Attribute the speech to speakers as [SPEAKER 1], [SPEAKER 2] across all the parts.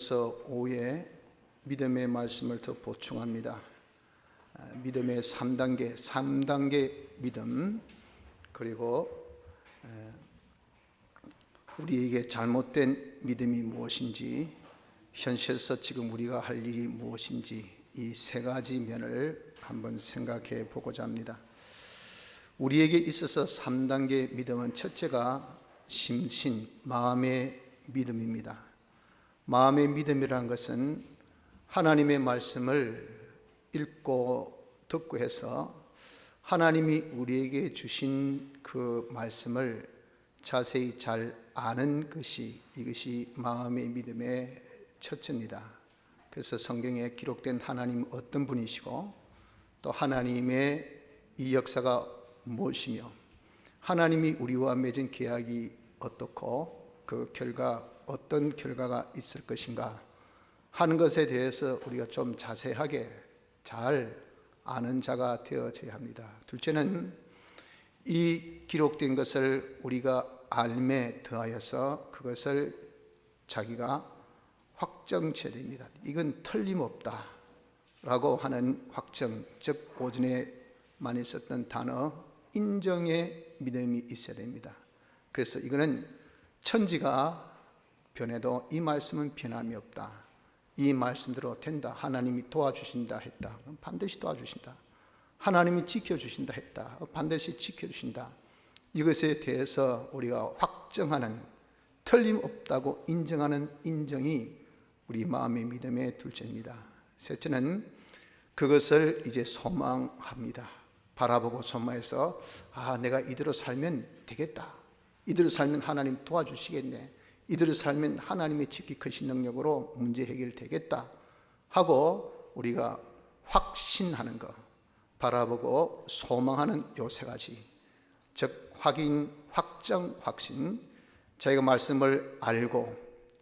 [SPEAKER 1] 에베소 5의 믿음의 말씀을 더 보충합니다. 믿음의 3단계 믿음, 그리고 우리에게 잘못된 믿음이 무엇인지, 현실에서 지금 우리가 할 일이 무엇인지, 이 세 가지 면을 한번 생각해 보고자 합니다. 우리에게 있어서 3단계 믿음은 첫째가 심신, 마음의 믿음입니다. 마음의 믿음이라는 것은 하나님의 말씀을 읽고 듣고 해서 하나님이 우리에게 주신 그 말씀을 자세히 잘 아는 것이, 이것이 마음의 믿음의 첫째입니다. 그래서 성경에 기록된 하나님 어떤 분이시고, 또 하나님의 이 역사가 무엇이며, 하나님이 우리와 맺은 계약이 어떻고, 그 결과 어떤 결과가 있을 것인가 하는 것에 대해서 우리가 좀 자세하게 잘 아는 자가 되어져야 합니다. 둘째는 이 기록된 것을 우리가 알매 더하여서 그것을 자기가 확정해야 됩니다. 이건 틀림없다 라고 하는 확정, 즉 오전에 많이 썼던 단어 인정의 믿음이 있어야 됩니다. 그래서 이거는 천지가 변해도 이 말씀은 변함이 없다, 이 말씀대로 된다, 하나님이 도와주신다 했다, 반드시 도와주신다, 하나님이 지켜주신다 했다, 반드시 지켜주신다, 이것에 대해서 우리가 확정하는, 틀림없다고 인정하는 인정이 우리 마음의 믿음의 둘째입니다. 셋째는 그것을 이제 소망합니다. 바라보고 소망해서 내가 이대로 살면 되겠다, 이대로 살면 하나님 도와주시겠네, 이대로 살면 하나님의 지키 크신 능력으로 문제 해결되겠다 하고 우리가 확신하는 것, 바라보고 소망하는 요 세 가지, 즉 확인, 확정, 확신, 자기가 말씀을 알고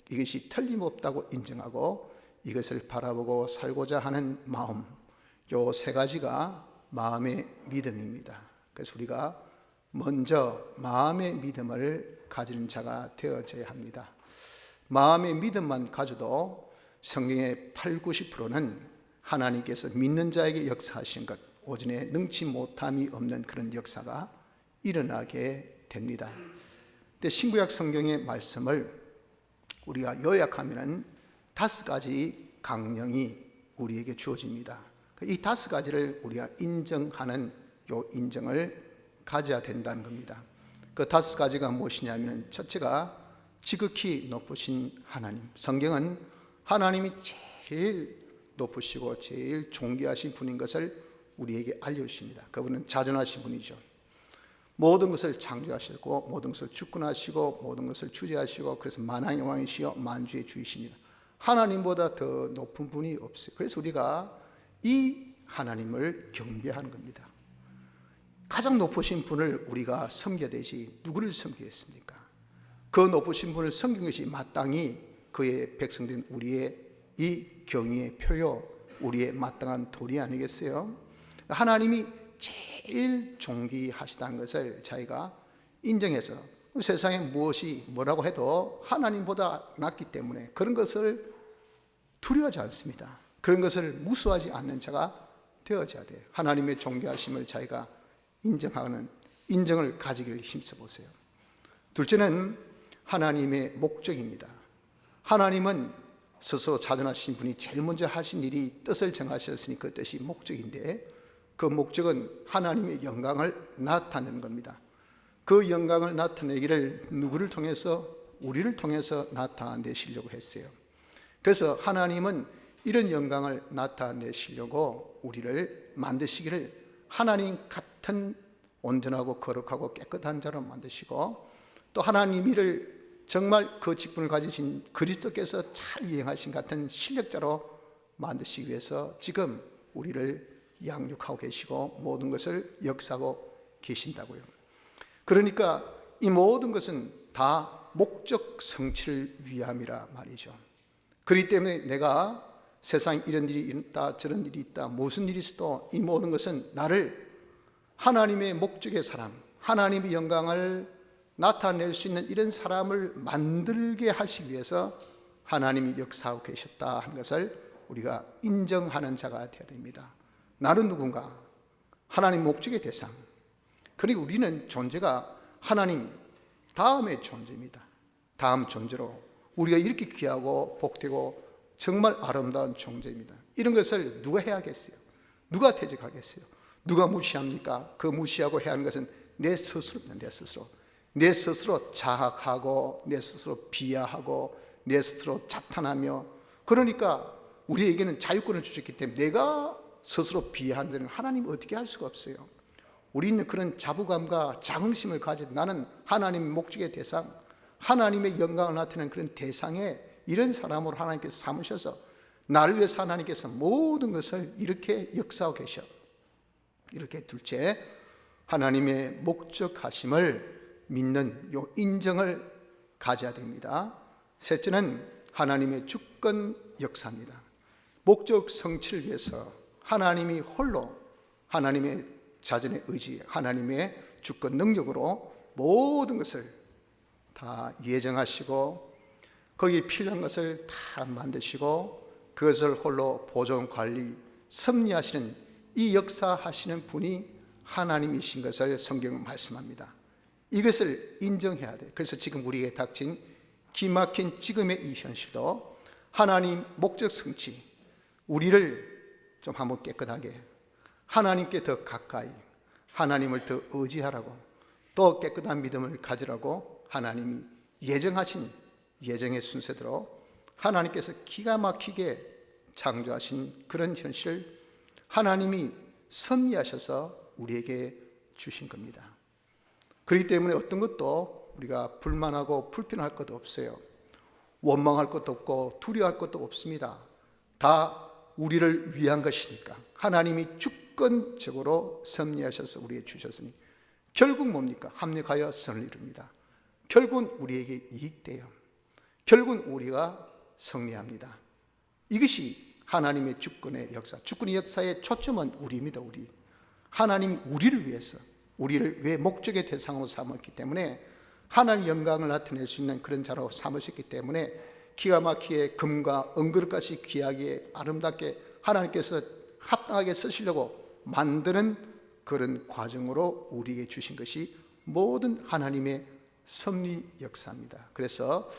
[SPEAKER 1] 이것이 틀림없다고 인정하고 이것을 바라보고 살고자 하는 마음, 요 세 가지가 마음의 믿음입니다. 그래서 우리가 먼저 마음의 믿음을 가지는 자가 되어져야 합니다. 마음의 믿음만 가져도 성경의 80~90%는 하나님께서 믿는 자에게 역사하신 것, 오전에 능치 못함이 없는 그런 역사가 일어나게 됩니다. 근데 신구약 성경의 말씀을 우리가 요약하면 5가지 강령이 우리에게 주어집니다. 이 5가지를 우리가 인정하는 요 인정을 가져야 된다는 겁니다. 그 5가지가 무엇이냐면, 첫째가 지극히 높으신 하나님. 성경은 하나님이 제일 높으시고 제일 존귀하신 분인 것을 우리에게 알려주십니다. 그분은 자존하신 분이죠. 모든 것을 창조하시고 모든 것을 주권하시고 모든 것을 주재하시고, 그래서 만왕의 왕이시여 만주의 주이십니다. 하나님보다 더 높은 분이 없어요. 그래서 우리가 이 하나님을 경배하는 겁니다. 가장 높으신 분을 우리가 섬겨야 되지 누구를 섬기겠습니까? 그 높으신 분을 섬기는 것이 마땅히 그의 백성된 우리의 이 경의의 표요, 우리의 마땅한 도리 아니겠어요? 하나님이 제일 존귀하시다는 것을 자기가 인정해서, 세상에 무엇이 뭐라고 해도 하나님보다 낫기 때문에 그런 것을 두려워하지 않습니다. 그런 것을 무수하지 않는 자가 되어져야 돼요. 하나님의 존귀하심을 자기가 인정하는 인정을 가지기를 힘써 보세요. 둘째는 하나님의 목적입니다. 하나님은 스스로 자존하신 분이 제일 먼저 하신 일이 뜻을 정하셨으니 그 뜻이 목적인데, 그 목적은 하나님의 영광을 나타내는 겁니다. 그 영광을 나타내기를 누구를 통해서? 우리를 통해서 나타내시려고 했어요. 그래서 하나님은 이런 영광을 나타내시려고 우리를 만드시기를 하나님 같은 온전하고 거룩하고 깨끗한 자로 만드시고, 또 하나님이를 정말 그 직분을 가지신 그리스도께서 잘 이행하신 같은 실력자로 만드시기 위해서 지금 우리를 양육하고 계시고 모든 것을 역사하고 계신다고요. 그러니까 이 모든 것은 다 목적 성취를 위함이라 말이죠. 그렇기 때문에 내가 세상에 이런 일이 있다, 저런 일이 있다, 무슨 일이 있어도 이 모든 것은 나를 하나님의 목적의 사람, 하나님의 영광을 나타낼 수 있는 이런 사람을 만들게 하시기 위해서 하나님이 역사하고 계셨다 하는 것을 우리가 인정하는 자가 되어야 됩니다. 나는 누군가? 하나님 목적의 대상. 그리고 우리는 존재가 하나님 다음의 존재입니다. 다음 존재로 우리가 이렇게 귀하고 복되고 정말 아름다운 존재입니다. 이런 것을 누가 해야겠어요? 누가 퇴직하겠어요? 누가 무시합니까? 그 무시하고 해야 하는 것은 내 스스로입니다. 내 스스로 자학하고 내 스스로 비하하고 내 스스로 자탄하며, 그러니까 우리에게는 자유권을 주셨기 때문에 내가 스스로 비하하는 데는 하나님 어떻게 할 수가 없어요. 우리는 그런 자부감과 자긍심을 가지고 나는 하나님의 목적의 대상, 하나님의 영광을 나타내는 그런 대상에 이런 사람으로 하나님께서 삼으셔서 나를 위해서 하나님께서 모든 것을 이렇게 역사하고 계셔. 이렇게 둘째, 하나님의 목적하심을 믿는 요 인정을 가져야 됩니다. 셋째는 하나님의 주권 역사입니다. 목적 성취를 위해서 하나님이 홀로 하나님의 자전의 의지, 하나님의 주권 능력으로 모든 것을 다 예정하시고 거기에 필요한 것을 다 만드시고 그것을 홀로 보존, 관리, 섭리하시는 이 역사하시는 분이 하나님이신 것을 성경은 말씀합니다. 이것을 인정해야 돼요. 그래서 지금 우리에게 닥친 기막힌 지금의 이 현실도 하나님 목적 성취, 우리를 좀 한번 깨끗하게 하나님께 더 가까이 하나님을 더 의지하라고, 또 깨끗한 믿음을 가지라고 하나님이 예정하신 예정의 순서대로 하나님께서 기가 막히게 창조하신 그런 현실을 하나님이 섭리하셔서 우리에게 주신 겁니다. 그렇기 때문에 어떤 것도 우리가 불만하고 불편할 것도 없어요. 원망할 것도 없고 두려워할 것도 없습니다. 다 우리를 위한 것이니까 하나님이 주권적으로 섭리하셔서 우리에게 주셨으니 결국 뭡니까? 합력하여 선을 이룹니다. 결국은 우리에게 이익돼요. 결국은 우리가 승리합니다. 이것이 하나님의 주권의 역사, 주권의 역사의 초점은 우리입니다. 우리 하나님이 우리를 위해서, 우리를 왜 목적의 대상으로 삼았기 때문에 하나님의 영광을 나타낼 수 있는 그런 자로 삼으셨기 때문에 기가 막히게 금과 은그릇같이 귀하게 아름답게 하나님께서 합당하게 쓰시려고 만드는 그런 과정으로 우리에게 주신 것이 모든 하나님의 섭리 역사입니다. 그래서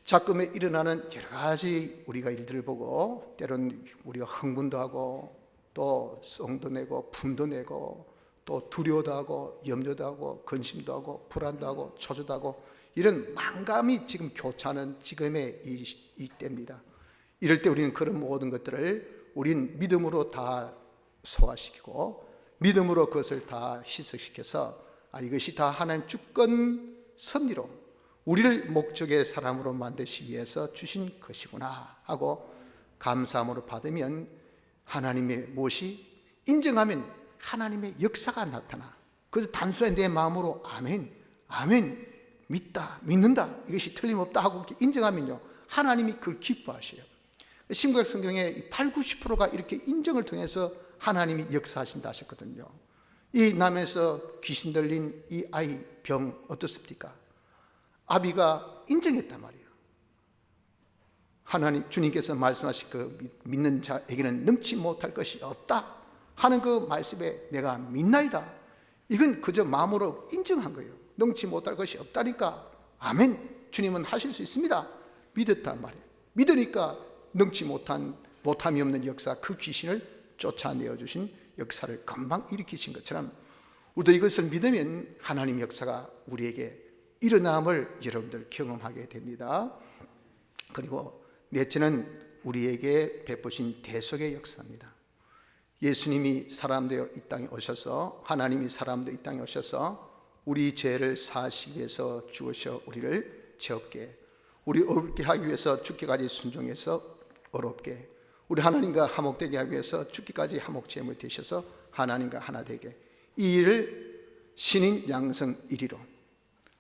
[SPEAKER 1] 작금에 일어나는 여러 가지 우리가 일들을 보고 때로는 우리가 흥분도 하고 또 성도 내고 분도 내고 또 두려워도 하고 염려도 하고 근심도 하고 불안도 하고 초조도 하고 이런 망감이 지금 교차하는 지금의 이 때입니다. 이럴 때 우리는 그런 모든 것들을 우린 믿음으로 다 소화시키고 믿음으로 그것을 다 희석시켜서 이것이 다 하나님 주권 섭리로 우리를 목적의 사람으로 만드시기 위해서 주신 것이구나 하고 감사함으로 받으면 하나님의 무엇이 인정하면 하나님의 역사가 나타나. 그래서 단순히 내 마음으로 아멘, 아멘, 믿다, 믿는다, 이것이 틀림없다 하고 이렇게 인정하면요 하나님이 그걸 기뻐하셔요. 신구약 성경의 80-90%가 이렇게 인정을 통해서 하나님이 역사하신다 하셨거든요. 이 남에서 귀신 들린 이 아이 병 어떻습니까? 아비가 인정했단 말이에요. 하나님 주님께서 말씀하신 그 믿는 자에게는 능치 못할 것이 없다 하는 그 말씀에 내가 믿나이다. 이건 그저 마음으로 인정한 거예요. 능치 못할 것이 없다니까 아멘, 주님은 하실 수 있습니다. 믿었단 말이에요. 믿으니까 능치 못함이 없는 역사, 그 귀신을 쫓아내어 주신 역사를 금방 일으키신 것처럼 우리도 이것을 믿으면 하나님 역사가 우리에게 일어남을 여러분들 경험하게 됩니다. 그리고 넷째는 우리에게 베푸신 대속의 역사입니다. 예수님이 사람 되어 이 땅에 오셔서, 하나님이 사람 되어 이 땅에 오셔서 우리 죄를 사하시기 위해서 죽으셔 우리를 죄 없게, 우리 어렵게 하기 위해서 죽기까지 순종해서 어렵게, 우리 하나님과 화목되게 하기 위해서 죽기까지 화목제물 되셔서 하나님과 하나 되게, 이 일을 신인 양성 1위로,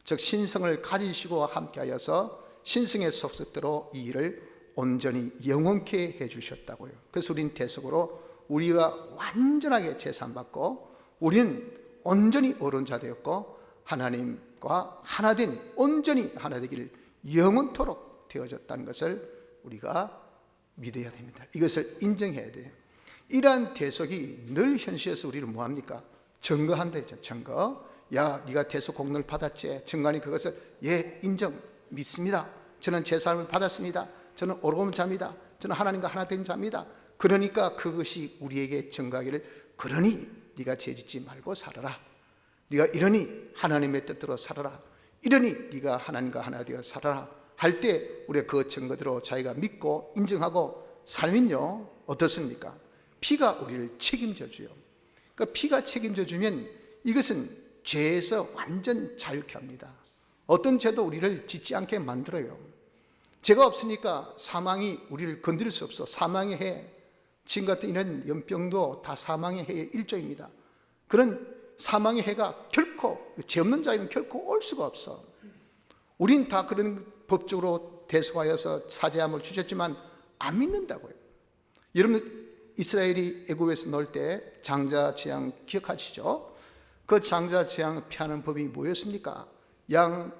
[SPEAKER 1] 즉 신성을 가지시고 함께하여서 신성의 속성대로 이 일을 온전히 영원케 해주셨다고요. 그래서 우리는 대속으로 우리가 완전하게 제산받고 우리는 온전히 어른자 되었고 하나님과 하나된 온전히 하나 되기를 영원토록 되어졌다는 것을 우리가 믿어야 됩니다. 이것을 인정해야 돼요. 이러한 대속이 늘 현실에서 우리를 뭐합니까? 증거한다죠. 증거. 야, 네가 대속 공로를 받았지. 증거하니 그것을 예, 인정, 믿습니다. 저는 제 삶을 받았습니다. 저는 옳은 자입니다. 저는 하나님과 하나 된 자입니다. 그러니까 그것이 우리에게 증거하기를, 그러니 네가 죄짓지 말고 살아라. 네가 이러니 하나님의 뜻대로 살아라. 이러니 네가 하나님과 하나 되어 살아라 할 때 우리가 그 증거대로 자기가 믿고 인정하고 살면요, 어떻습니까? 피가 우리를 책임져 줘요. 그러니까 피가 책임져 주면 이것은 죄에서 완전 자유케 합니다. 어떤 죄도 우리를 짓지 않게 만들어요. 죄가 없으니까 사망이 우리를 건드릴 수 없어. 사망의 해, 지금 같은 이런 연병도 다 사망의 해의 일종입니다. 그런 사망의 해가 결코, 죄 없는 자에는 결코 올 수가 없어. 우린 다 그런 법적으로 대속하여서 사죄함을 주셨지만 안 믿는다고요. 여러분, 이스라엘이 애굽에서 놀 때 장자 재앙 기억하시죠? 그 장자 재앙 피하는 법이 뭐였습니까? 양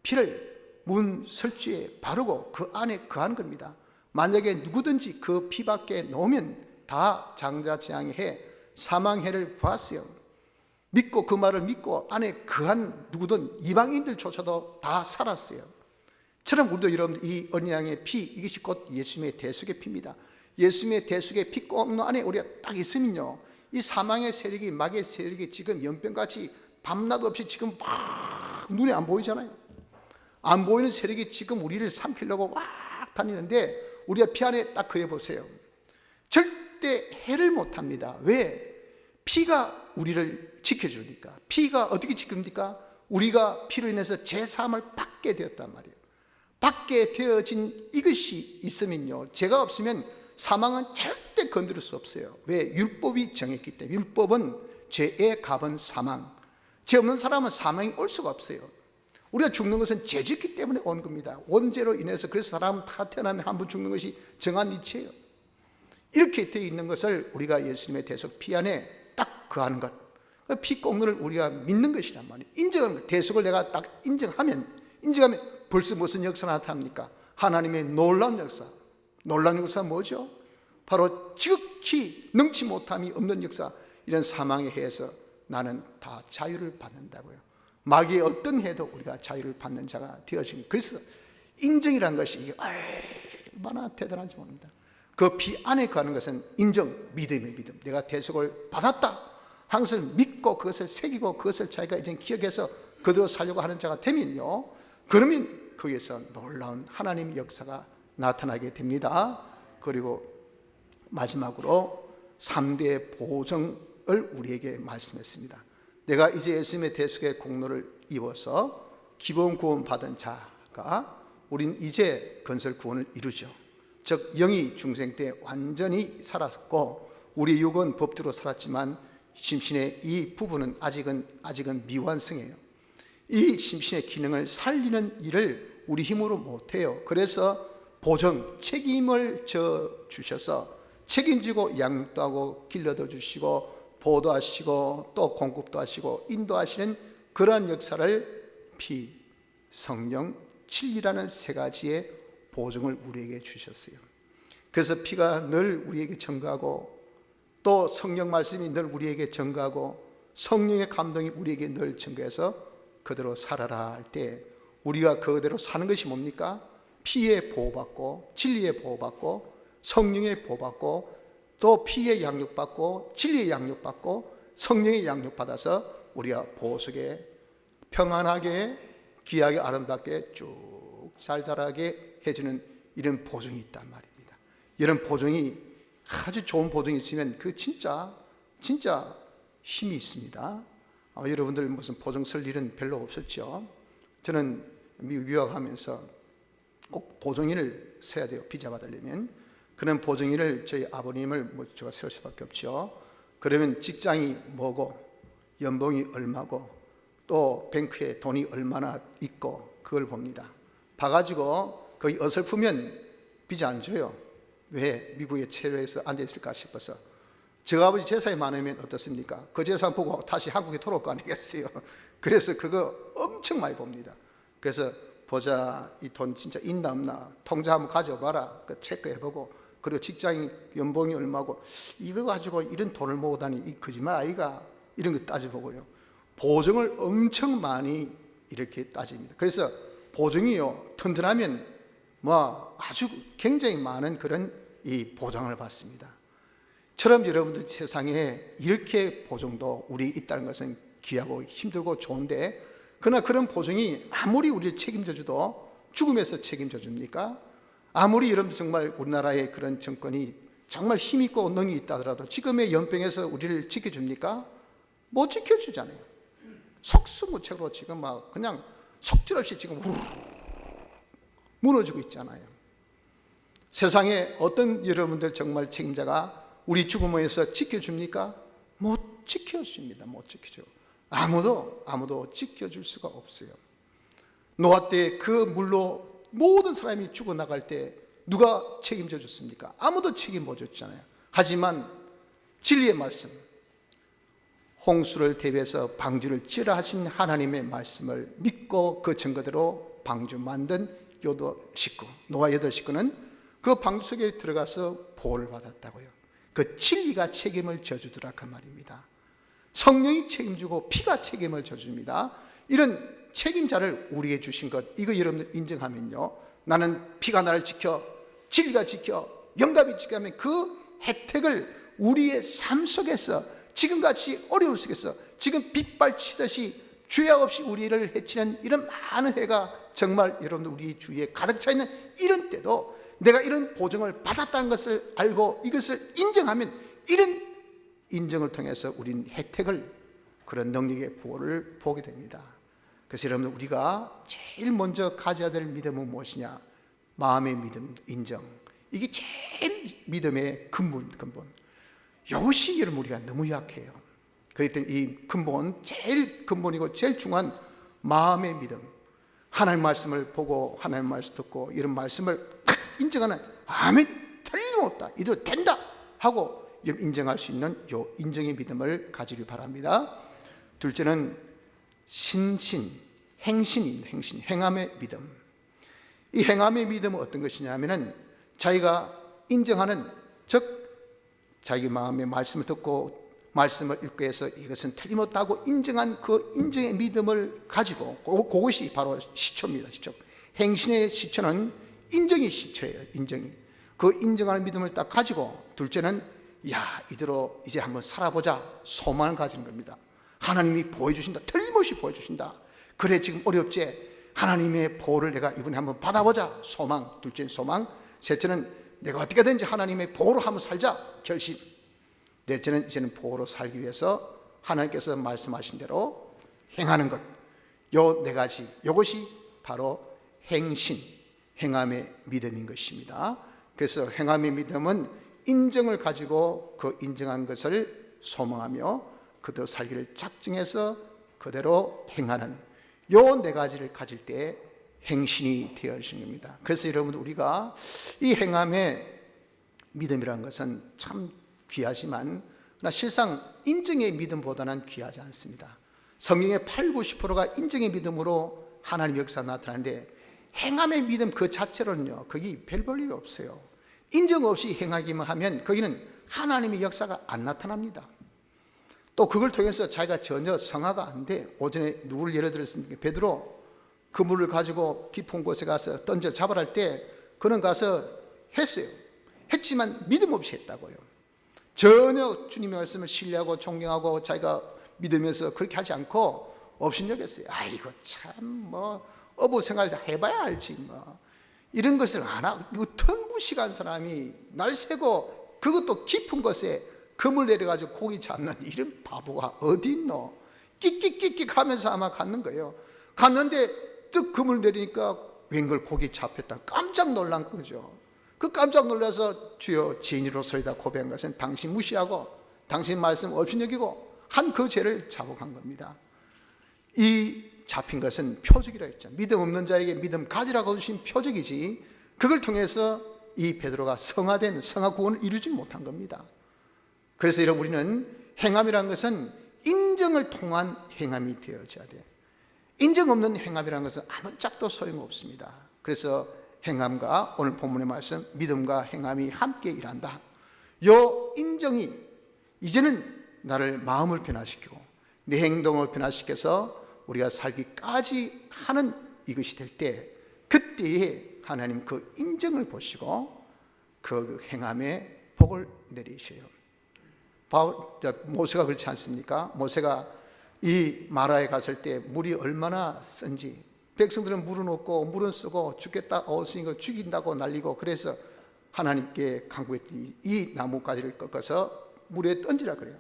[SPEAKER 1] 피를 문 설주에 바르고 그 안에 거한 겁니다. 만약에 누구든지 그 피 밖에 놓으면 다 장자 재앙의 해, 사망해를 보았어요. 믿고 그 말을 믿고 안에 거한 누구든 이방인들조차도 다 살았어요. 처럼 우리도 여러분, 이 언약의 피, 이것이 곧 예수님의 대속의 피입니다. 예수님의 대속의 피 꽁 안에 우리가 딱 있으면요, 이 사망의 세력이, 마귀의 세력이 지금 연병같이 밤낮 없이 지금 막 눈에 안 보이잖아요. 안 보이는 세력이 지금 우리를 삼키려고 막 다니는데 우리가 피 안에 딱 그려 보세요. 절대 해를 못합니다. 왜? 피가 우리를 지켜주니까. 피가 어떻게 지킵니까? 우리가 피로 인해서 제3을 받게 되었단 말이에요. 받게 되어진 이것이 있으면요, 죄가 없으면 사망은 절대 건드릴 수 없어요. 왜? 율법이 정했기 때문에. 율법은 죄의 값은 사망. 죄 없는 사람은 사망이 올 수가 없어요. 우리가 죽는 것은 죄 짓기 때문에 온 겁니다. 원죄로 인해서. 그래서 사람은 다 태어나면 한 번 죽는 것이 정한 이치예요. 이렇게 되어 있는 것을 우리가 예수님의 대속 피 안에 딱 거하는 것, 피 공로를 우리가 믿는 것이란 말이에요. 인정하는 것. 대속을 내가 딱 인정하면 벌써 무슨 역사가 나타납니까? 하나님의 놀라운 역사. 놀라운 역사는 뭐죠? 바로 지극히 능치 못함이 없는 역사. 이런 사망의 해에서 나는 다 자유를 받는다고요. 마귀의 어떤 해도 우리가 자유를 받는 자가 되어진. 그래서 인정이라는 것이 이게 얼마나 대단한지 모릅니다. 그 피 안에 가는 것은 인정, 믿음의 믿음. 내가 대속을 받았다 한 것을 믿고 그것을 새기고 그것을 자기가 이제 기억해서 그대로 살려고 하는 자가 되면요, 그러면 거기에서 놀라운 하나님의 역사가 나타나게 됩니다. 그리고 마지막으로 3대 보정을 우리에게 말씀했습니다. 내가 이제 예수님의 대속의 공로를 입어서 기본 구원 받은 자가 우린 이제 건설 구원을 이루죠. 즉 영이 중생 때 완전히 살았고 우리 육은 법대로 살았지만 심신의 이 부분은 아직은 미완성이에요. 이 심신의 기능을 살리는 일을 우리 힘으로 못해요. 그래서 보정, 책임을 져 주셔서 책임지고 양육도 하고 길러도 주시고 보도하시고 또 공급도 하시고 인도하시는 그러한 역사를 피, 성령, 진리라는 세 가지의 보증을 우리에게 주셨어요. 그래서 피가 늘 우리에게 증거하고 또 성령 말씀이 늘 우리에게 증거하고 성령의 감동이 우리에게 늘 증거해서 그대로 살아라 할 때 우리가 그대로 사는 것이 뭡니까? 피의 보호받고 진리의 보호받고 성령의 보호받고 또 피의 양육받고 진리의 양육받고 성령의 양육받아서 우리가 보호 속에 평안하게 귀하게 아름답게 쭉 잘 자라게 해주는 이런 보증이 있단 말입니다. 이런 보증이 아주 좋은 보증이 있으면 그 진짜 힘이 있습니다. 여러분들 무슨 보증 쓸 일은 별로 없었죠. 저는 미국 유학하면서 꼭 보증인을 써야 돼요. 비자 받으려면. 그런 보증인을 저희 아버님을 제가 세울 수밖에 없죠. 그러면 직장이 뭐고 연봉이 얼마고 또 뱅크에 돈이 얼마나 있고 그걸 봅니다. 봐가지고 거기 어설프면 비자 안 줘요. 왜? 미국의 체류에서 앉아있을까 싶어서. 저 아버지 재산이 많으면 어떻습니까? 그 재산 보고 다시 한국에 돌아올 거 아니겠어요. 그래서 그거 엄청 많이 봅니다. 그래서 보자, 이 돈 진짜 있나 없나 통장 한번 가져봐라, 그 체크해보고, 그리고 직장인 연봉이 얼마고 이거 가지고 이런 돈을 모으고 다니 이 거짓말 아이가, 이런 거 따져보고요. 보증을 엄청 많이 이렇게 따집니다. 그래서 보증이요 튼튼하면 뭐 아주 굉장히 많은 그런 이 보장을 받습니다. 처럼 여러분들 세상에 이렇게 보증도 우리 있다는 것은 귀하고 힘들고 좋은데, 그러나 그런 보증이 아무리 우리를 책임져 줘도 죽음에서 책임져 줍니까? 아무리 여러분들 정말 우리나라의 그런 정권이 정말 힘있고 능이 있다 하더라도 지금의 연병에서 우리를 지켜줍니까? 못 지켜주잖아요. 속수무책으로 지금 막 그냥 속절없이 지금 무너지고 있잖아요. 세상에 어떤 여러분들 정말 책임자가 우리 죽음에서 지켜줍니까? 못 지켜줍니다. 못 지켜줘. 아무도 지켜줄 수가 없어요. 노아 때 그 물로 모든 사람이 죽어나갈 때 누가 책임져 줬습니까? 아무도 책임 못 줬잖아요. 하지만 진리의 말씀, 홍수를 대비해서 방주를 지으라 하신 하나님의 말씀을 믿고 그 증거대로 방주 만든 노아 8식구는 그 방주 속에 들어가서 보호를 받았다고요. 그 진리가 책임을 져주더라 그 말입니다. 성령이 책임지고 피가 책임을 져줍니다. 이런 책임자를 우리에게 주신 것, 이거 여러분들 인정하면요, 나는 피가 나를 지켜, 진리가 지켜, 영감이 지켜하면 그 혜택을 우리의 삶 속에서 지금같이 어려울 속에서 지금 빗발치듯이 죄악 없이 우리를 해치는 이런 많은 해가 정말 여러분들 우리 주위에 가득 차 있는 이런 때도 내가 이런 보증을 받았다는 것을 알고 이것을 인정하면, 이런 인정을 통해서 우린 혜택을, 그런 능력의 보호를 보게 됩니다. 그래서 여러분, 우리가 제일 먼저 가져야 될 믿음은 무엇이냐? 마음의 믿음, 인정. 이게 제일 믿음의 근본. 이것이 여러분 우리가 너무 약해요. 그렇기 때문에 이 근본, 제일 근본이고 제일 중요한 마음의 믿음, 하나님 말씀을 보고 하나님 말씀 듣고 이런 말씀을 인정하는, 아멘, 틀림없다, 이대로 된다 하고 인정할 수 있는 요 인정의 믿음을 가지길 바랍니다. 둘째는 행함의 믿음. 이 행함의 믿음은 어떤 것이냐면은 자기가 인정하는, 즉 자기 마음의 말씀을 듣고 말씀을 읽고 해서 이것은 틀림없다고 인정한 그 인정의 믿음을 가지고, 그것이 바로 시초입니다. 시초. 행신의 시초는 인정이 시초예요. 인정이. 그 인정하는 믿음을 딱 가지고, 둘째는 이대로 이제 한번 살아보자, 소망을 가지는 겁니다. 하나님이 보여주신다, 틀림없이 보여주신다. 그래 지금 어렵지? 하나님의 보호를 내가 이번에 한번 받아보자, 소망. 둘째는 소망. 셋째는 내가 어떻게든지 하나님의 보호로 한번 살자, 결심. 넷째는 이제는 보호로 살기 위해서 하나님께서 말씀하신 대로 행하는 것. 요 네 가지, 이것이 바로 행함의 믿음인 것입니다. 그래서 행함의 믿음은 인정을 가지고 그 인정한 것을 소망하며 그대로 살기를 작정해서 그대로 행하는, 요 네 가지를 가질 때 행신이 되어지는 겁니다. 그래서 여러분, 우리가 이 행함의 믿음이라는 것은 참 귀하지만 실상 인정의 믿음보다는 귀하지 않습니다. 성경의 80~90%가 인정의 믿음으로 하나님 역사 나타나는데, 행함의 믿음 그 자체로는요, 거기 별 볼 일이 없어요. 인정 없이 행하기만 하면 거기는 하나님의 역사가 안 나타납니다. 또 그걸 통해서 자기가 전혀 성화가 안 돼. 오전에 누구를 예를 들었으니까 베드로 그물을 가지고 깊은 곳에 가서 던져 잡으라 할 때 그는 가서 했어요. 했지만 믿음 없이 했다고요. 전혀 주님의 말씀을 신뢰하고 존경하고 자기가 믿으면서 그렇게 하지 않고 업신여겼어요. 아이고 참 어부 생활 다 해봐야 알지 이런 것을 안 하고 턴무식한 사람이 날 새고 그것도 깊은 곳에 그물 내려가지고 고기 잡는 이런 바보가 어디 있노? 끽끽끽끽 하면서 아마 갔는 거예요. 갔는데 뜩 그물 내리니까 웬걸 고기 잡혔다. 깜짝 놀란 거죠. 그 깜짝 놀라서 주여 죄인으로서이다 고백한 것은 당신 무시하고 당신 말씀 없이 여기고 한 그 죄를 자복한 겁니다. 이 잡힌 것은 표적이라 했죠. 믿음 없는 자에게 믿음 가지라고 주신 표적이지, 그걸 통해서 이 베드로가 성화 구원을 이루지 못한 겁니다. 그래서 여러분, 우리는 행함이라는 것은 인정을 통한 행함이 되어져야 돼요. 인정 없는 행함이라는 것은 아무 짝도 소용없습니다. 그래서 행함과 오늘 본문의 말씀 믿음과 행함이 함께 일한다. 요 인정이 이제는 나를 마음을 변화시키고 내 행동을 변화시켜서 우리가 살기까지 하는 이것이 될 때, 그때에 하나님 그 인정을 보시고 그 행함에 복을 내리셔요. 모세가 그렇지 않습니까? 모세가 이 마라에 갔을 때 물이 얼마나 쓴지, 백성들은 물은 없고 물은 쓰고 죽겠다 어으니까 죽인다고 난리고, 그래서 하나님께 간구했더니 이 나뭇가지를 꺾어서 물에 던지라 그래요.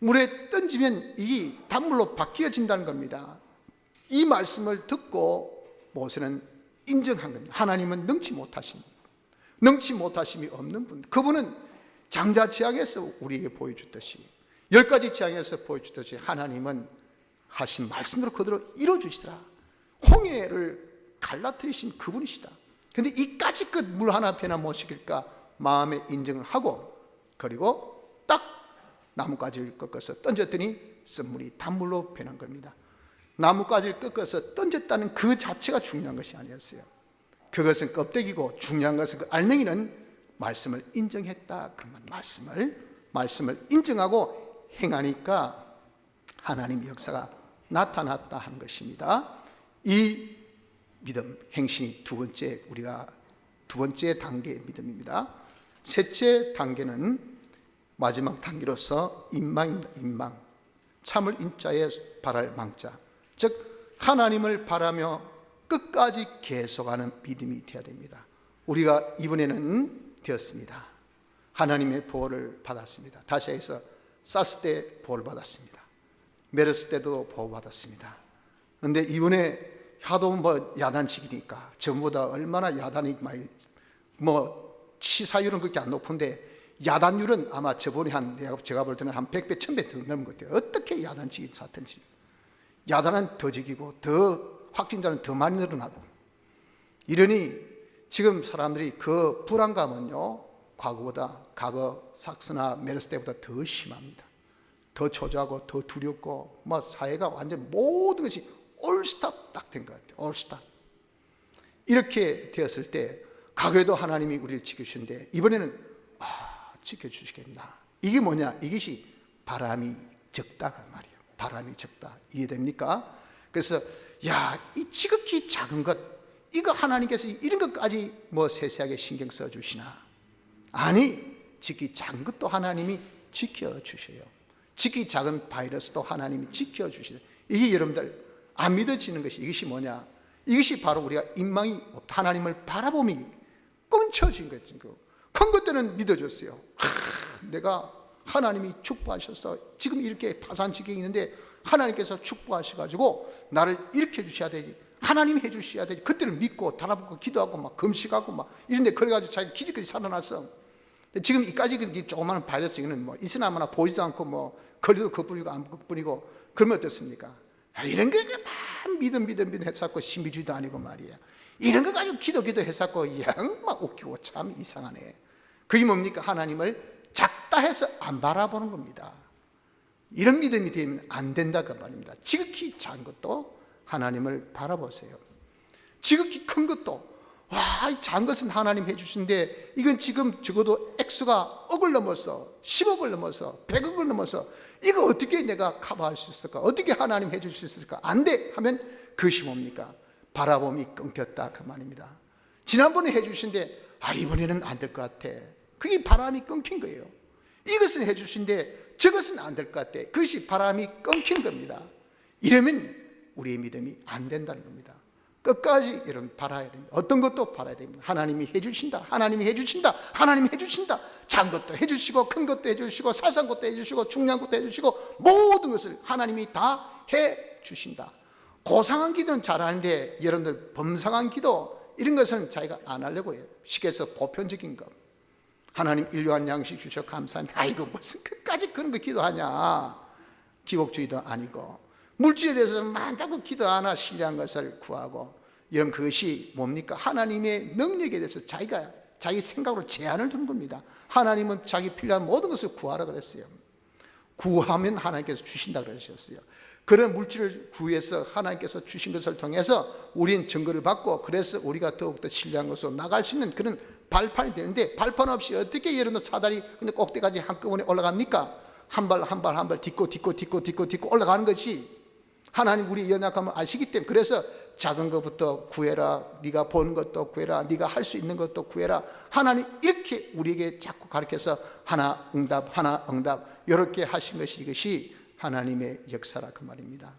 [SPEAKER 1] 물에 던지면 이 단물로 바뀌어진다는 겁니다. 이 말씀을 듣고 모세는 인정한 겁니다. 하나님은 능치 못하신 분, 능치 못하심이 없는 분, 그분은 장자지향에서 우리에게 보여주듯이, 10가지 지향에서 보여주듯이 하나님은 하신 말씀으로 그대로 이루어주시더라. 홍해를 갈라뜨리신 그분이시다. 그런데 이까지 끝 물 하나 변화 못 시킬까 마음에 인정을 하고, 그리고 딱 나뭇가지를 꺾어서 던졌더니 쓴물이 단물로 변한 겁니다. 나뭇가지를 꺾어서 던졌다는 그 자체가 중요한 것이 아니었어요. 그것은 껍데기고 중요한 것은 그 알맹이는 말씀을 인정했다. 그만 말씀을 인정하고 행하니까 하나님의 역사가 나타났다 하는 것입니다. 이 믿음, 행신이 우리가 두 번째 단계의 믿음입니다. 셋째 단계는 마지막 단계로서 인망입니다. 인망. 참을 인자에 바랄 망자. 즉 하나님을 바라며 끝까지 계속하는 믿음이 되어야 됩니다. 우리가 이번에는 되었습니다. 하나님의 보호를 받았습니다. 다시아에서 사스 때 보호를 받았습니다. 메르스 때도 보호받았습니다. 그런데 이번에 하도 야단치기니까 전보다 얼마나 야단이 많이 치사율은 그렇게 안 높은데 야단율은 아마 저번에 제가 볼 때는 한 100배, 1000배 더 넘은 것 같아요. 어떻게 야단치기 사건인지. 야단은 더 지기고 더 확진자는 더 많이 늘어나고, 이러니 지금 사람들이 그 불안감은요, 과거 사스나 메르스 때보다 더 심합니다. 더 초조하고 더 두렵고 사회가 완전 모든 것이 올스탑 딱 된 것 같아요. 올스탑. 이렇게 되었을 때 과거에도 하나님이 우리를 지켜주시는데 이번에는 지켜주시겠나. 이게 뭐냐? 이것이 바람이 적다가 말이에요. 바람이 적다. 이해됩니까? 그래서 이 지극히 작은 것, 이거 하나님께서 이런 것까지 세세하게 신경 써주시나? 아니, 지극히 작은 것도 하나님이 지켜주셔요. 지극히 작은 바이러스도 하나님이 지켜주시죠. 이게 여러분들 안 믿어지는 것이, 이것이 뭐냐? 이것이 바로 우리가 인망이 없다, 하나님을 바라봄이 끊쳐진 거죠. 큰 것들은 믿어졌어요. 내가 하나님이 축복하셔서 지금 이렇게 파산지경이 있는데 하나님께서 축복하셔가지고 나를 이렇게 해주셔야 되지, 하나님이 해주셔야 되지. 그때는 믿고 달아붙고 기도하고 금식하고 이런데 그래가지고 자기 기적까지 살아났어. 지금 이까지 조그마한 바이러스는 있으나 보이지도 않고 거리도 그뿐이고 안 그뿐이고, 그러면 어떻습니까? 이런 거 믿음 했었고 신비주의도 아니고 말이야. 이런 거 가지고 기도 했었고 막 웃기고 참 이상하네. 그게 뭡니까? 하나님을 작다 해서 안 바라보는 겁니다. 이런 믿음이 되면 안 된다고 말입니다. 지극히 작은 것도 하나님을 바라보세요. 지극히 큰 것도, 작은 것은 하나님 해주신데 이건 지금 적어도 액수가 억을 넘어서 10억을 넘어서 100억을 넘어서 이거 어떻게 내가 커버할 수 있을까? 어떻게 하나님 해줄 수 있을까? 안 돼 하면 그것이 뭡니까? 바라봄이 끊겼다 그 말입니다. 지난번에 해주신데 이번에는 안 될 것 같아. 그게 바람이 끊긴 거예요. 이것은 해주신데 저것은 안 될 것 같아. 그것이 바람이 끊긴 겁니다. 이러면 우리의 믿음이 안 된다는 겁니다. 끝까지 여러분 바라야 됩니다. 어떤 것도 바라야 됩니다. 하나님이 해주신다. 하나님이 해주신다. 하나님이 해주신다. 작은 것도 해주시고 큰 것도 해주시고 사소한 것도 해주시고 중요한 것도 해주시고 모든 것을 하나님이 다 해주신다. 고상한 기도는 잘하는데 여러분들 범상한 기도 이런 것은 자기가 안 하려고 해요. 식에서 보편적인 것. 하나님 일용할 양식 주셔 감사합니다. 아이고 무슨 끝까지 그런 거 기도하냐. 기복주의도 아니고 물질에 대해서 많다고 기도 하나 신뢰한 것을 구하고, 이런 그것이 뭡니까? 하나님의 능력에 대해서 자기 생각으로 제한을 두는 겁니다. 하나님은 자기 필요한 모든 것을 구하라 그랬어요. 구하면 하나님께서 주신다 그러셨어요. 그런 물질을 구해서 하나님께서 주신 것을 통해서 우리는 증거를 받고, 그래서 우리가 더욱더 신뢰한 것으로 나갈 수 있는 그런 발판이 되는데, 발판 없이 어떻게 여러분 사다리 근데 꼭대기까지 한꺼번에 올라갑니까? 한 발 한 발 한 발 딛고 올라가는 것이, 하나님 우리 연약함을 아시기 때문에, 그래서 작은 것부터 구해라, 네가 보는 것도 구해라, 네가 할 수 있는 것도 구해라, 하나님 이렇게 우리에게 자꾸 가르쳐서 하나 응답 하나 응답 이렇게 하신 것이, 이것이 하나님의 역사라 그 말입니다.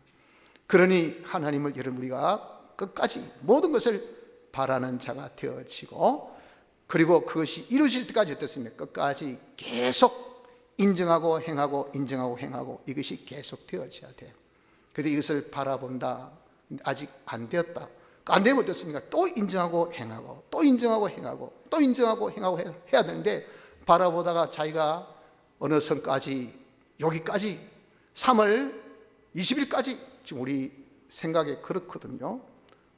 [SPEAKER 1] 그러니 하나님을 여러분 우리가 끝까지 모든 것을 바라는 자가 되어지고, 그리고 그것이 이루어질 때까지 어떻습니까? 끝까지 계속 인정하고 행하고 인정하고 행하고, 이것이 계속 되어져야 돼요. 그런데 이것을 바라본다, 아직 안 되었다, 안 되면 어떻습니까? 또 인정하고 행하고 또 인정하고 행하고 또 인정하고 행하고 해야 되는데, 바라보다가 자기가 어느 선까지, 여기까지 3월 20일까지 지금 우리 생각에 그렇거든요.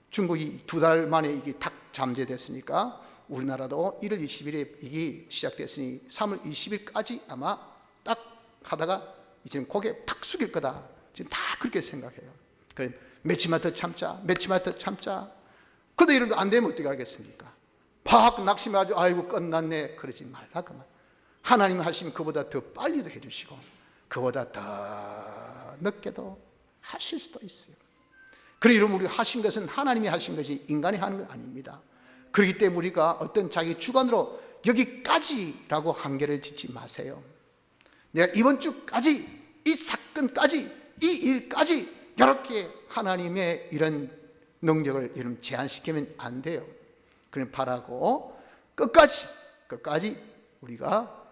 [SPEAKER 1] 중국이 2달 만에 이게 딱 잠재됐으니까 우리나라도 1월 20일에 이게 시작됐으니 3월 20일까지 아마 딱 하다가 이제는 고개 팍 숙일 거다, 지금 다 그렇게 생각해요. 그래, 며칠만 더 참자, 며칠만 더 참자. 그런데 이런 거 안 되면 어떻게 하겠습니까? 팍 낙심해가지고 아이고 끝났네, 그러지 말라 그 말. 하나님이 하시면 그보다 더 빨리도 해주시고 그보다 더 늦게도 하실 수도 있어요. 그러므로 우리가 하신 것은 하나님이 하신 것이 인간이 하는 건 아닙니다. 그렇기 때문에 우리가 어떤 자기 주관으로 여기까지라고 한계를 짓지 마세요. 내가 이번 주까지, 이 사건까지, 이 일까지, 이렇게 하나님의 이런 능력을 여러분 제한시키면 안 돼요. 그냥 바라고 끝까지 우리가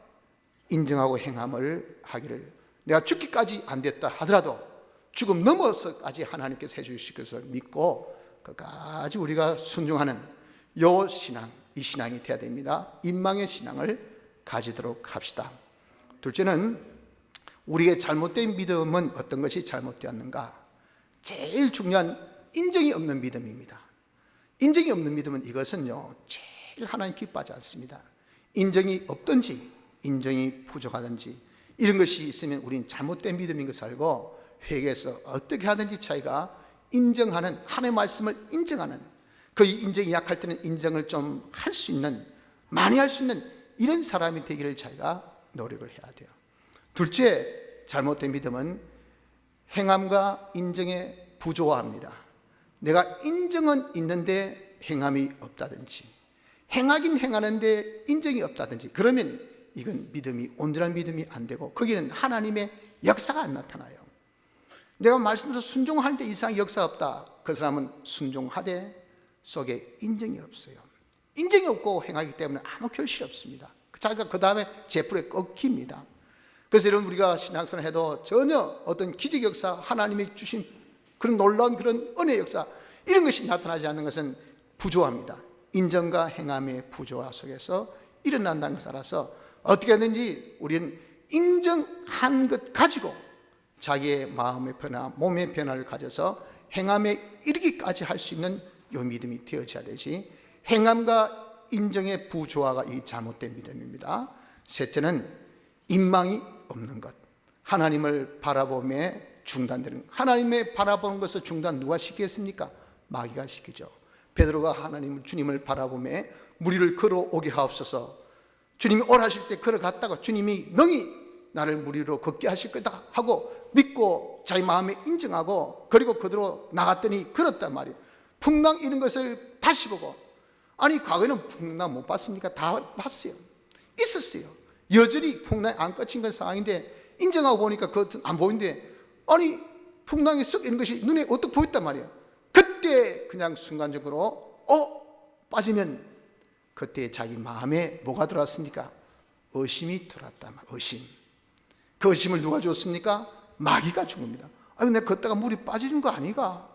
[SPEAKER 1] 인정하고 행함을 하기를, 내가 죽기까지 안 됐다 하더라도 죽음 넘어서까지 하나님께서 해주실 것을 믿고 끝까지 우리가 순종하는 요 신앙, 이 신앙이 되어야 됩니다. 인망의 신앙을 가지도록 합시다. 둘째는 우리의 잘못된 믿음은 어떤 것이 잘못되었는가? 제일 중요한 인정이 없는 믿음입니다. 인정이 없는 믿음은 이것은요, 제일 하나님 기뻐하지 않습니다. 인정이 없든지 인정이 부족하든지 이런 것이 있으면 우리는 잘못된 믿음인 것을 알고 회개해서 어떻게 하든지 자기가 인정하는, 하나님의 말씀을 인정하는, 그 인정이 약할 때는 인정을 좀 할 수 있는, 많이 할 수 있는 이런 사람이 되기를 자기가 노력을 해야 돼요. 둘째, 잘못된 믿음은 행함과 인정에 부조화합니다. 내가 인정은 있는데 행함이 없다든지, 행하긴 행하는데 인정이 없다든지, 그러면 이건 믿음이, 온전한 믿음이 안 되고 거기는 하나님의 역사가 안 나타나요. 내가 말씀대로 순종하는데 이상 역사 없다, 그 사람은 순종하되 속에 인정이 없어요. 인정이 없고 행하기 때문에 아무 결실이 없습니다. 자기가 그 다음에 제풀에 꺾입니다. 그래서 여러분 우리가 신앙생활을 해도 전혀 어떤 기적 역사, 하나님이 주신 그런 놀라운 그런 은혜 역사, 이런 것이 나타나지 않는 것은 부조합니다. 인정과 행함의 부조화 속에서 일어난다는 것을 알아서 어떻게 하든지 우리는 인정한 것 가지고 자기의 마음의 변화, 몸의 변화를 가져서 행함에 이르기까지 할 수 있는 요 믿음이 되어져야 되지, 행함과 인정의 부조화가 이 잘못된 믿음입니다. 셋째는 인망이 없는 것, 하나님을 바라보며 중단되는 것. 하나님의 바라보는 것을 중단 누가 시키겠습니까? 마귀가 시키죠. 베드로가 하나님을, 주님을 바라보며 무리를 걸어오게 하옵소서, 주님이 오라 하실 때 걸어갔다가 주님이 능히 나를 무리로 걷게 하실 거다 하고 믿고 자기 마음에 인정하고, 그리고 그대로 나갔더니 걸었단 말이에요. 풍랑 이런 것을 다시 보고, 아니 과거에는 풍랑 못 봤습니까? 다 봤어요. 있었어요. 여전히 풍랑이 안 꺼친 건 상황인데 인정하고 보니까 그것은 안 보이는데, 아니 풍랑이 썩 이런 것이 눈에 어떻게 보였단 말이에요. 그때 그냥 순간적으로 빠지면 그때 자기 마음에 뭐가 들어왔습니까? 의심이 들어왔단 말이에요. 의심. 그 의심을 누가 줬습니까? 마귀가 준 겁니다. 아니 내가 걷다가 물이 빠지는 거 아니가?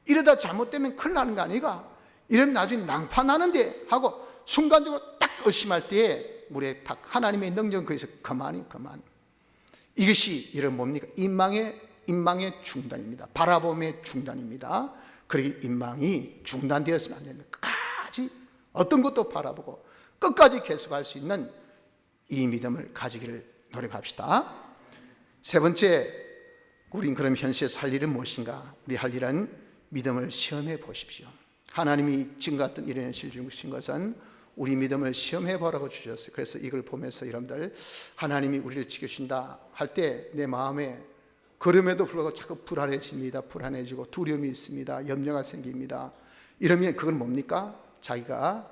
[SPEAKER 1] 이러다 잘못되면 큰일 나는 거 아니가? 이러면 나중에 낭파 나는데 하고 순간적으로 딱 의심할 때에 물에 탁 하나님의 능력은 거기서 그만. 이것이 이런 뭡니까? 인망의 중단입니다. 바라봄의 중단입니다. 그러기 인망이 중단되었으면 안 됩니다. 끝까지 어떤 것도 바라보고 끝까지 계속할 수 있는 이 믿음을 가지기를 노력합시다. 세 번째, 우린 그럼 현실에서 할 일은 무엇인가? 우리 할 일은 믿음을 시험해 보십시오. 하나님이 지금 같은 이런 현실을 주신 것은 우리 믿음을 시험해 보라고 주셨어요. 그래서 이걸 보면서 여러분들, 하나님이 우리를 지켜주신다 할 때 내 마음에 그럼에도 불구하고 자꾸 불안해집니다. 불안해지고 두려움이 있습니다. 염려가 생깁니다. 이러면 그건 뭡니까? 자기가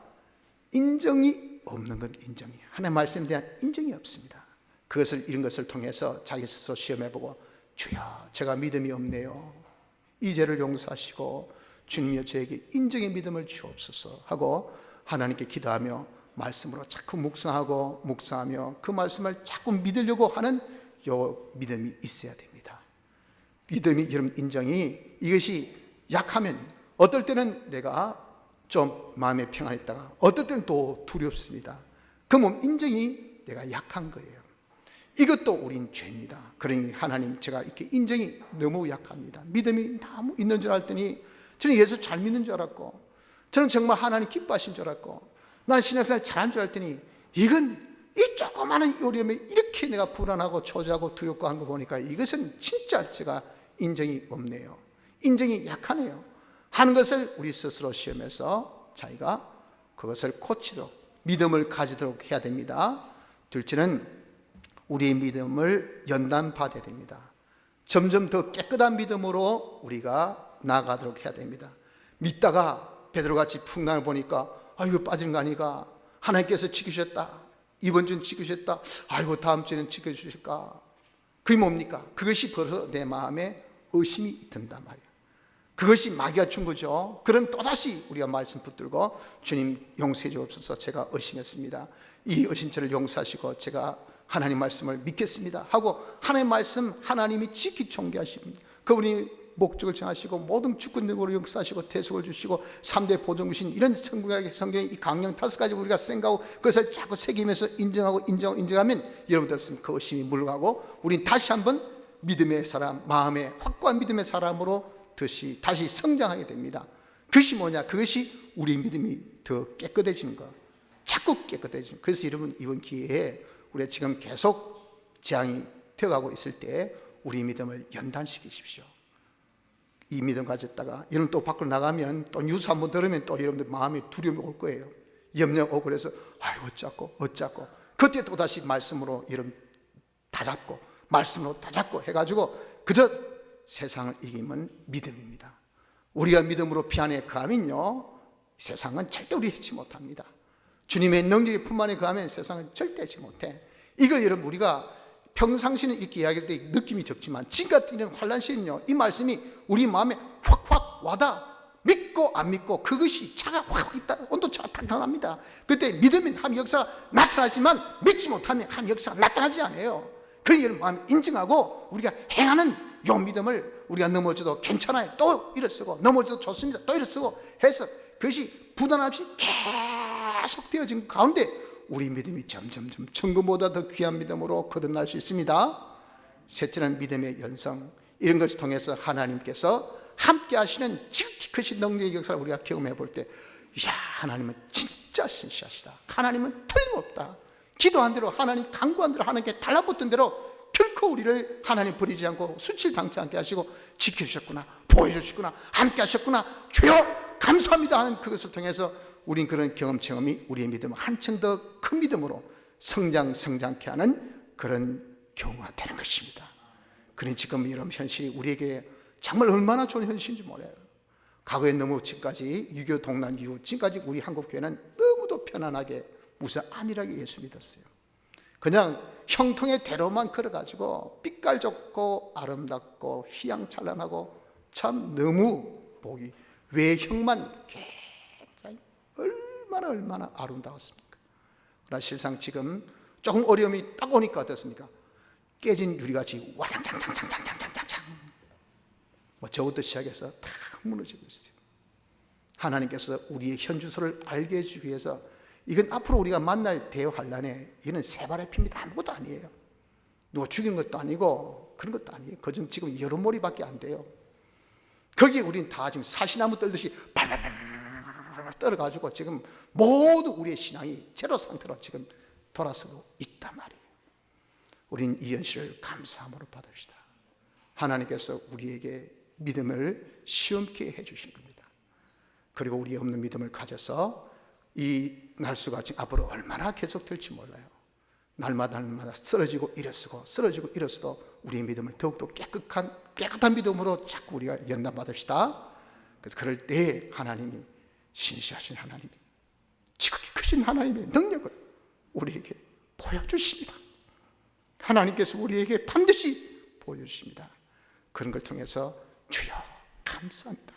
[SPEAKER 1] 인정이 없는 건 인정이. 하나님 말씀에 대한 인정이 없습니다. 이런 것을 통해서 자기 스스로 시험해보고, 주여 제가 믿음이 없네요. 이 죄를 용서하시고 주님이여 저에게 인정의 믿음을 주옵소서 하고 하나님께 기도하며 말씀으로 자꾸 묵상하며 그 말씀을 자꾸 믿으려고 하는 요 믿음이 있어야 됩니다. 믿음이, 여러분, 인정이, 이것이 약하면 어떨 때는 내가 좀 마음에 평안했다가 어떨 때는 또 두렵습니다. 그럼 인정이 내가 약한 거예요. 이것도 우린 죄입니다. 그러니 하나님, 제가 이렇게 인정이 너무 약합니다. 믿음이 너무 있는 줄 알았더니 저는 예수 잘 믿는 줄 알았고, 저는 정말 하나님 기뻐하신 줄 알았고, 나는 신약생활 잘한 줄 알았더니 이건 이 조그마한 어려움에 이렇게 내가 불안하고 초조하고 두렵고 한 거 보니까 이것은 진짜 제가 인정이 없네요. 인정이 약하네요. 하는 것을 우리 스스로 시험해서 자기가 그것을 고치도록, 믿음을 가지도록 해야 됩니다. 둘째는 우리의 믿음을 연단받아야 됩니다. 점점 더 깨끗한 믿음으로 우리가 나아가도록 해야 됩니다. 믿다가 베드로같이 풍랑을 보니까 아이고 빠진 거 아니가, 하나님께서 지키셨다, 이번 주는 지키셨다, 아이고 다음 주에는 지켜주실까. 그게 뭡니까? 그것이 벌써 내 마음에 의심이 든단 말이에요. 그것이 마귀가 준 거죠. 그럼 또다시 우리가 말씀 붙들고, 주님 용서해 주옵소서, 제가 의심했습니다. 이 의심죄를 용서하시고 제가 하나님 말씀을 믿겠습니다 하고, 하나님 말씀 하나님이 지키 존귀하십니다. 그분이 목적을 정하시고 모든 주권능으로 역사하시고 대속을 주시고 3대 보존주신 이런 성경의 이 강령 5가지 우리가 생각하고 그것을 자꾸 새기면서 인정하면 여러분들 그 의심이 물러가고, 우린 다시 한번 믿음의 사람, 마음의 확고한 믿음의 사람으로 다시 성장하게 됩니다. 그것이 뭐냐? 그것이 우리 믿음이 더 깨끗해지는 거, 자꾸 깨끗해지는. 그래서 여러분, 이번 기회에 우리가 지금 계속 재앙이 되어가고 있을 때 우리 믿음을 연단시키십시오. 이 믿음 가졌다가 여러분 또 밖으로 나가면 또 뉴스 한번 들으면 또 여러분들 마음에 두려움이 올 거예요. 염려 오고, 그래서 아이고 어쩌고 그때 또다시 말씀으로 여러분 다잡고, 말씀으로 다잡고 해가지고 그저 세상을 이기면 믿음입니다. 우리가 믿음으로 피안에 거하면요, 세상은 절대 우리 해치 못합니다. 주님의 능력의 품 안에 거하면 세상은 절대 해치 못해. 이걸 여러분 우리가 평상시는 이렇게 이야기할 때 느낌이 적지만 지금 같은 이런 환란 시는요, 이 말씀이 우리 마음에 확확 와다. 믿고 안 믿고 그것이 차가 확 있다, 온도차가 탄탄합니다. 그때 믿으면 한 역사가 나타나지만 믿지 못하면 한 역사가 나타나지 않아요. 그러니 여러분 마음에 인정하고 우리가 행하는 요 믿음을, 우리가 넘어져도 괜찮아요, 또 일어서고, 넘어져도 좋습니다, 또 일어서고 해서 그것이 부담 없이 계속 되어진 가운데 우리 믿음이 점점점 천금보다 더 귀한 믿음으로 거듭날 수 있습니다. 셋째는 믿음의 연성. 이런 것을 통해서 하나님께서 함께 하시는 지극히 크신 능력의 역사를 우리가 경험해 볼 때, 이야, 하나님은 진짜 신실하시다, 하나님은 틀림없다, 기도한 대로 하나님, 간구한 대로 하나님께 달라붙은 대로 결코 우리를 하나님 버리지 않고 수치를 당치 않게 하시고 지켜주셨구나, 보여주셨구나, 함께 하셨구나, 주여 감사합니다 하는 그것을 통해서 우린 그런 체험이 우리의 믿음을 한층 더 큰 믿음으로 성장케 하는 그런 경우가 되는 것입니다. 그러니 지금 이런 현실이 우리에게 정말 얼마나 좋은 현실인지 몰라요. 과거에 너무 지금까지 6.25 동란 이후 지금까지 우리 한국교회는 너무도 편안하게 무슨 안일하게 예수 믿었어요. 그냥 형통의 대로만 걸어가지고 빛깔 좋고 아름답고 휘황찬란하고 참 너무 보기, 외형만 굉장히 얼마나 아름다웠습니까? 그러나 실상 지금 조금 어려움이 딱 오니까 어떻습니까? 깨진 유리같이 와장창창창창창창창 저부터 시작해서 다 무너지고 있어요. 하나님께서 우리의 현주소를 알게 해주기 위해서, 이건 앞으로 우리가 만날 대환란에 이는 새발의 피입니다. 아무것도 아니에요. 누가 죽인 것도 아니고 그런 것도 아니에요. 그중 지금 여러머리밖에 안 돼요. 거기에 우리는 다 지금 사시나무 떨듯이 발발발 떨어가지고 지금 모두 우리의 신앙이 제로 상태로 지금 돌아서고 있단 말이에요. 우리는 이 현실을 감사함으로 받읍시다. 하나님께서 우리에게 믿음을 시험케 해주신 겁니다. 그리고 우리 없는 믿음을 가져서 이 날수가 지금 앞으로 얼마나 계속될지 몰라요. 날마다 쓰러지고 일어서고 쓰러지고 일어서도 우리의 믿음을 더욱더 깨끗한 믿음으로 자꾸 우리가 연단받읍시다. 그래서 그럴 때 하나님이, 신실하신 하나님이, 지극히 크신 하나님의 능력을 우리에게 보여주십니다. 하나님께서 우리에게 반드시 보여주십니다. 그런 걸 통해서 주여 감사합니다,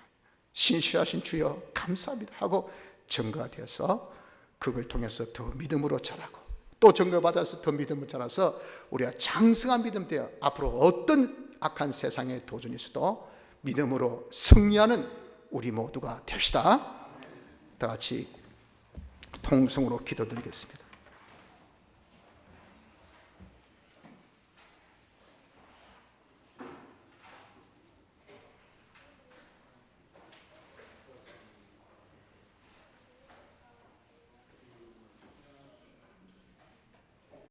[SPEAKER 1] 신실하신 주여 감사합니다 하고 증거가 되어서 그걸 통해서 더 믿음으로 자라고, 또 증거받아서 더 믿음으로 자라서 우리가 장성한 믿음 되어 앞으로 어떤 악한 세상의 도전이 있어도 믿음으로 승리하는 우리 모두가 됩시다. 다 같이 통성으로 기도드리겠습니다.